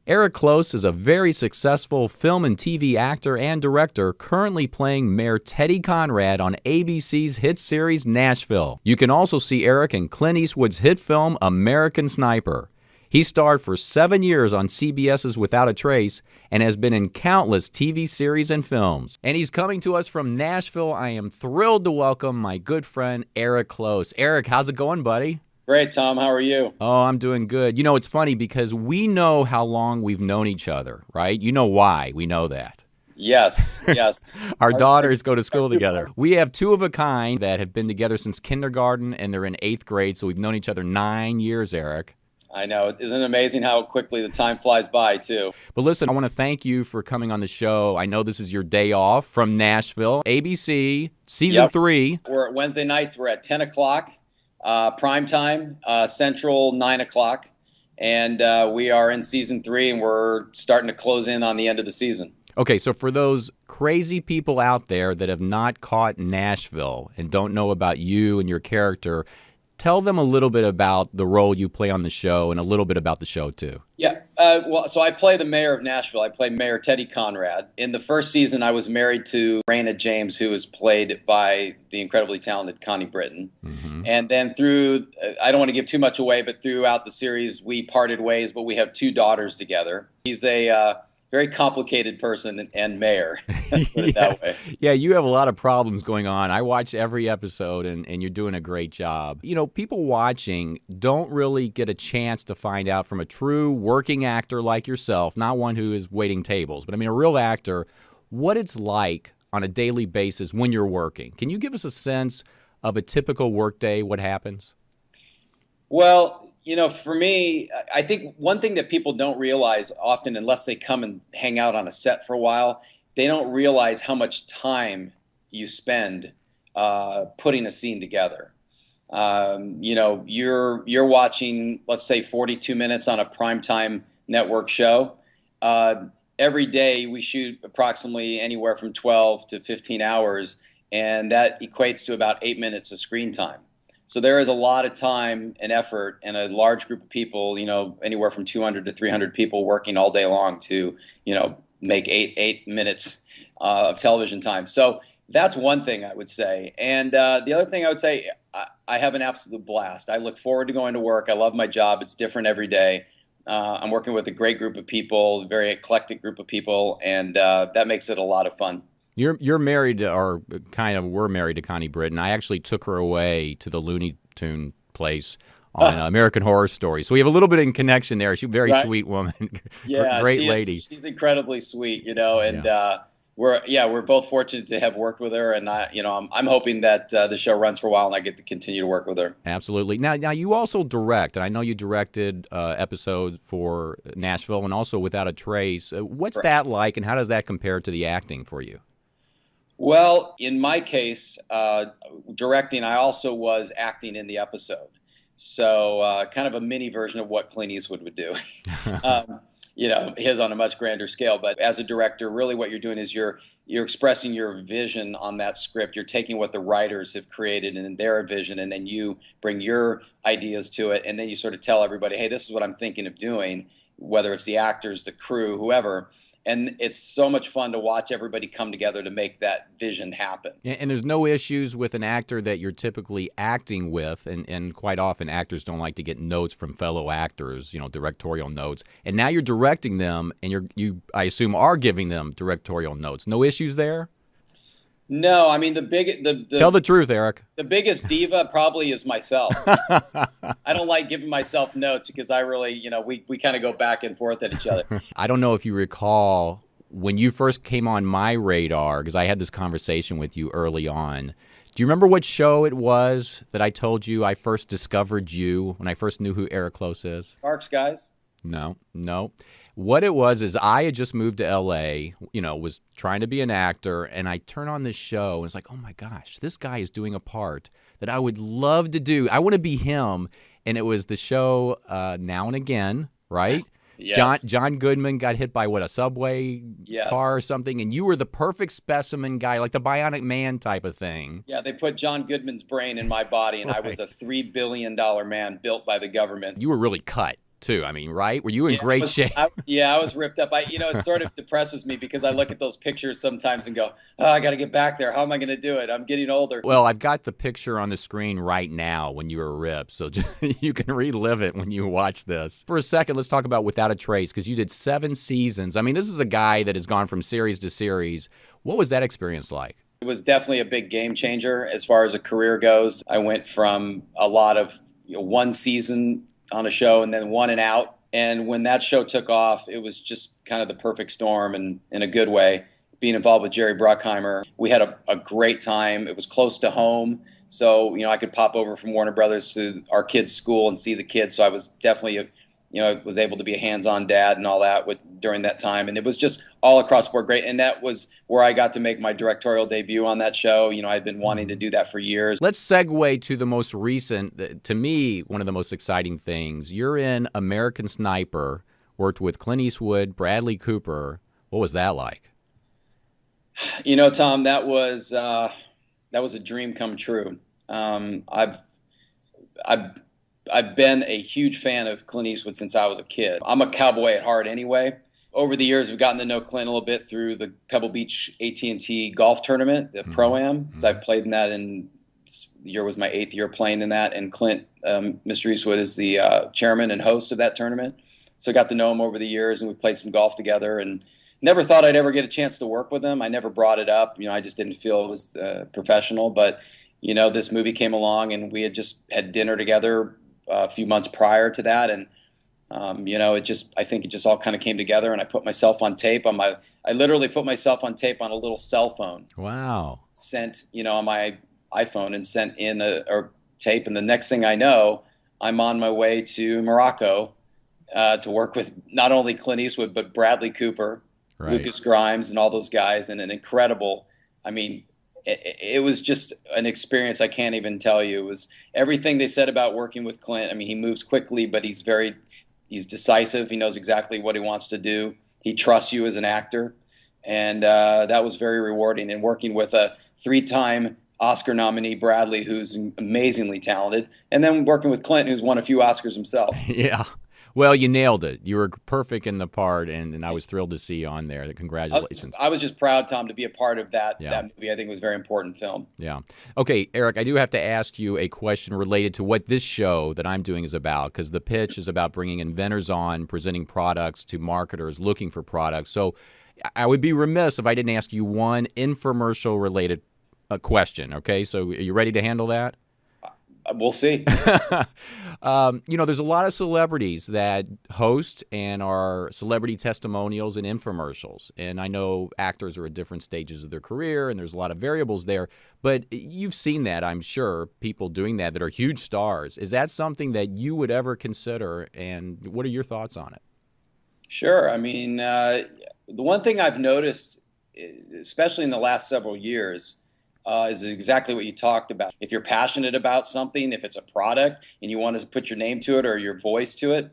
Eric Close is a very successful film and TV actor and director currently playing Mayor Teddy Conrad on ABC's hit series Nashville. You can also see Eric in Clint Eastwood's hit film American Sniper. He starred for 7 years on CBS's Without a Trace and has been in countless TV series and films. And he's coming to us from Nashville. I am thrilled to welcome my good friend Eric Close. Eric, how's it going, buddy? Great, Tom. How are you? Oh, I'm doing good. You know, it's funny because we know how long we've known each other, right? You know why we know that. Yes. Our daughters go to school together. We have two of a kind that have been together since kindergarten, and they're in 8th grade, so we've known each other 9 years, Eric. I know. Isn't it amazing how quickly the time flies by, too? But listen, I want to thank you for coming on the show. I know this is your day off from Nashville. ABC, Season 3. We're at Wednesday nights. We're at 10 o'clock. Prime time, Central, 9 o'clock. And we are in Season 3, and we're starting to close in on the end of the season. Okay, so for those crazy people out there that have not caught Nashville and don't know about you and your character, tell them a little bit about the role you play on the show and a little bit about the show, too. Yeah. So I play the mayor of Nashville. I play Mayor Teddy Conrad. In the first season, I was married to Raina James, who was played by the incredibly talented Connie Britton. Mm-hmm. And then I don't want to give too much away, but throughout the series, we parted ways, but we have 2 daughters together. He's a very complicated person and mayor, put it that way. Yeah, you have a lot of problems going on. I watch every episode, and you're doing a great job. You know, people watching don't really get a chance to find out from a true working actor like yourself, not one who is waiting tables, but I mean a real actor, what it's like on a daily basis when you're working. Can you give us a sense of a typical workday, what happens? Well, you know, for me, I think one thing that people don't realize often, unless they come and hang out on a set for a while, they don't realize how much time you spend putting a scene together. You know, you're watching, let's say, 42 minutes on a primetime network show. Every day we shoot approximately anywhere from 12 to 15 hours, and that equates to about 8 minutes of screen time. So there is a lot of time and effort and a large group of people, you know, anywhere from 200 to 300 people working all day long to, you know, make eight minutes of television time. So that's one thing I would say. And the other thing I would say, I have an absolute blast. I look forward to going to work. I love my job. It's different every day. I'm working with a great group of people, a very eclectic group of people, and that makes it a lot of fun. You're married, or kind of were married to Connie Britton. I actually took her away to the Looney Tune place on American Horror Story. So we have a little bit in connection there. She's a very sweet woman. Yeah, great lady. She's incredibly sweet, you know, and we're both fortunate to have worked with her, and I'm hoping that the show runs for a while and I get to continue to work with her. Absolutely. Now you also direct, and I know you directed episodes for Nashville and also Without a Trace. What's that like, and how does that compare to the acting for you? Well, in my case, directing, I also was acting in the episode. So kind of a mini version of what Clint Eastwood would do. You know, his on a much grander scale. But as a director, really what you're doing is you're expressing your vision on that script. You're taking what the writers have created and their vision, and then you bring your ideas to it. And then you sort of tell everybody, hey, this is what I'm thinking of doing, whether it's the actors, the crew, whoever. And it's so much fun to watch everybody come together to make that vision happen. And there's no issues with an actor that you're typically acting with, and quite often actors don't like to get notes from fellow actors, you know, directorial notes. And now you're directing them, and you I assume are giving them directorial notes. No issues there? No, I mean tell the truth, Eric. The biggest diva probably is myself. I don't like giving myself notes because I really, you know, we kind of go back and forth at each other. I don't know if you recall when you first came on my radar, because I had this conversation with you early on. Do you remember what show it was that I told you I first discovered you when I first knew who Eric Close is? Dark Skies? No. What it was is I had just moved to L.A., you know, was trying to be an actor, and I turn on this show, and it's like, oh, my gosh, this guy is doing a part that I would love to do. I want to be him. And it was the show Now and Again, right? Yes. John Goodman got hit by, a subway car or something, and you were the perfect specimen guy, like the Bionic Man type of thing. Yeah, they put John Goodman's brain in my body, and I was a $3 billion man built by the government. You were really cut too. I mean, right? Were you in Yeah, great shape? I was ripped up. It sort of depresses me because I look at those pictures sometimes and go, oh, I got to get back there. How am I going to do it? I'm getting older. Well, I've got the picture on the screen right now when you were ripped, so you can relive it when you watch this. For a second, let's talk about Without a Trace, because you did 7 seasons. I mean, this is a guy that has gone from series to series. What was that experience like? It was definitely a big game changer as far as a career goes. I went from a lot of one season on a show and then one and out. And when that show took off, it was just kind of the perfect storm, and in a good way. Being involved with Jerry Bruckheimer, we had a great time. It was close to home, so I could pop over from Warner Brothers to our kids' school and see the kids. So I was definitely, was able to be a hands-on dad and all that during that time, and it was just all across the board great. And that was where I got to make my directorial debut on that show. I'd been wanting to do that for years. Let's segue to the most recent. To me, one of the most exciting things. You're in American Sniper. Worked with Clint Eastwood, Bradley Cooper. What was that like? Tom, that was a dream come true. I've been a huge fan of Clint Eastwood since I was a kid. I'm a cowboy at heart anyway. Over the years, we've gotten to know Clint a little bit through the Pebble Beach AT&T golf tournament, the Pro-Am. So I've played in that, and this year was my 8th year playing in that. And Clint, Mr. Eastwood, is the chairman and host of that tournament. So I got to know him over the years, and we played some golf together, and never thought I'd ever get a chance to work with him. I never brought it up. I just didn't feel it was professional. But, this movie came along, and we had dinner together a few months prior to that. And, I think it just all kind of came together, and I put myself on tape I literally put myself on tape on a little cell phone. Wow. Sent, on my iPhone, and sent in a tape. And the next thing I know, I'm on my way to Morocco to work with not only Clint Eastwood, but Bradley Cooper, right, Lucas Grimes, and all those guys. And an incredible, it was just an experience I can't even tell you. It was everything they said about working with Clint. He moves quickly, but he's decisive. He knows exactly what he wants to do. He trusts you as an actor. And that was very rewarding. And working with a 3-time Oscar nominee, Bradley, who's amazingly talented, and then working with Clint, who's won a few Oscars himself. Yeah. Well, you nailed it. You were perfect in the part, and I was thrilled to see you on there. Congratulations. I was just proud, Tom, to be a part of that movie. I think it was a very important film. Yeah. Okay, Eric, I do have to ask you a question related to what this show that I'm doing is about, because the pitch is about bringing inventors on, presenting products to marketers looking for products. So I would be remiss if I didn't ask you one infomercial-related question, okay? So are you ready to handle that? We'll see. There's a lot of celebrities that host and are celebrity testimonials and infomercials. And I know actors are at different stages of their career, and there's a lot of variables there. But you've seen that, I'm sure, people doing that are huge stars. Is that something that you would ever consider, and what are your thoughts on it? Sure. The one thing I've noticed, especially in the last several years, is exactly what you talked about. If you're passionate about something, if it's a product and you want to put your name to it or your voice to it,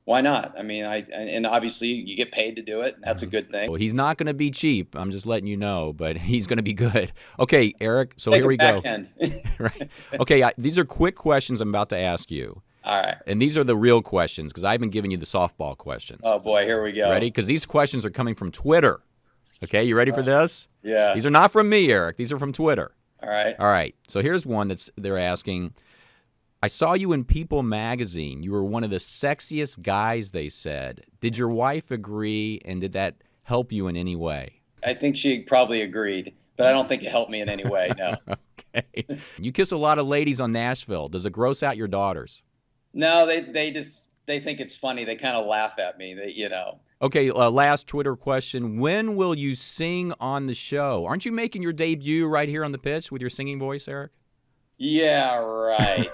why not? And obviously you get paid to do it, and that's a good thing. Well, he's not going to be cheap. I'm just letting you know, but he's going to be good. Okay, Eric, so here we go. Right. Okay, these are quick questions I'm about to ask you. All right. And these are the real questions, because I've been giving you the softball questions. Oh, boy, here we go. Ready? Because these questions are coming from Twitter. Okay, you ready for this? Yeah. These are not from me, Eric. These are from Twitter. All right. All right. So here's one they're asking. I saw you in People magazine. You were one of the sexiest guys, they said. Did your wife agree, and did that help you in any way? I think she probably agreed, but I don't think it helped me in any way, no. Okay. You kiss a lot of ladies on Nashville. Does it gross out your daughters? No, they think it's funny. They kind of laugh at me, Okay, last Twitter question. When will you sing on the show? Aren't you making your debut right here on the pitch with your singing voice, Eric? Yeah, right.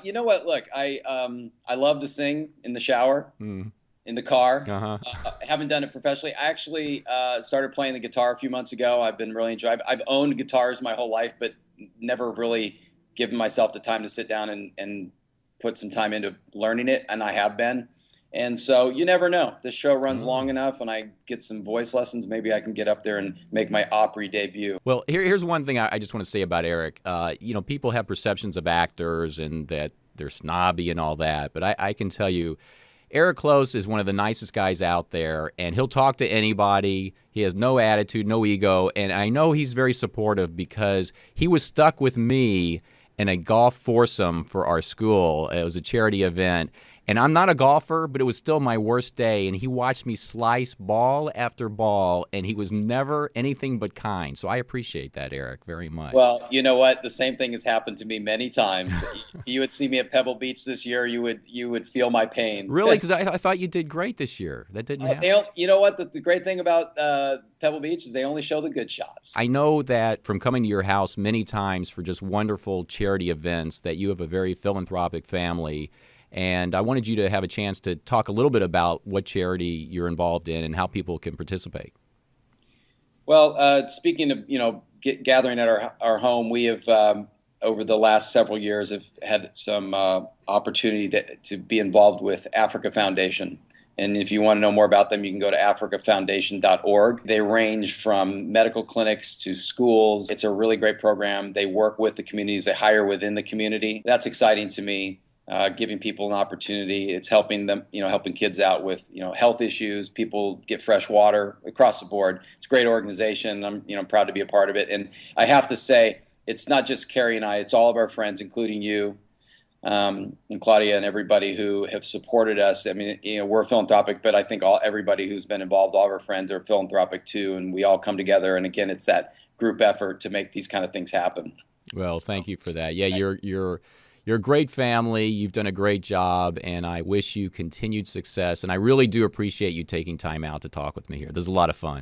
You know what? Look, I love to sing in the shower, in the car. I haven't done it professionally. I actually started playing the guitar a few months ago. I've been really enjoying it. I've owned guitars my whole life, but never really given myself the time to sit down and put some time into learning it, and I have been. And so you never know. This show runs long enough, and I get some voice lessons. Maybe I can get up there and make my Opry debut. Well, here's one thing I just want to say about Eric. People have perceptions of actors and that they're snobby and all that. But I can tell you, Eric Close is one of the nicest guys out there, and he'll talk to anybody. He has no attitude, no ego, and I know he's very supportive because he was stuck with me in a golf foursome for our school. It was a charity event, and I'm not a golfer, but it was still my worst day, and he watched me slice ball after ball, and he was never anything but kind. So I appreciate that, Eric, very much. Well, you know what? The same thing has happened to me many times. You would see me at Pebble Beach this year. You would feel my pain. Really? Because I thought you did great this year. That didn't happen. You know what? The great thing about Pebble Beach is they only show the good shots. I know that from coming to your house many times for just wonderful charity events that you have a very philanthropic family. And I wanted you to have a chance to talk a little bit about what charity you're involved in and how people can participate. Well, speaking of, gathering at our home, we have, over the last several years, have had some opportunity to be involved with Africa Foundation. And if you want to know more about them, you can go to africafoundation.org. They range from medical clinics to schools. It's a really great program. They work with the communities. They hire within the community. That's exciting to me. Giving people an opportunity. It's helping them, helping kids out with, health issues. People get fresh water across the board. It's a great organization. I'm proud to be a part of it. And I have to say, it's not just Carrie and I, it's all of our friends, including you, and Claudia and everybody who have supported us. I mean, we're philanthropic, but I think everybody who's been involved, all of our friends are philanthropic too. And we all come together. And again, it's that group effort to make these kind of things happen. Well, thank you for that. Yeah, you're a great family. You've done a great job, and I wish you continued success. And I really do appreciate you taking time out to talk with me here. This is a lot of fun.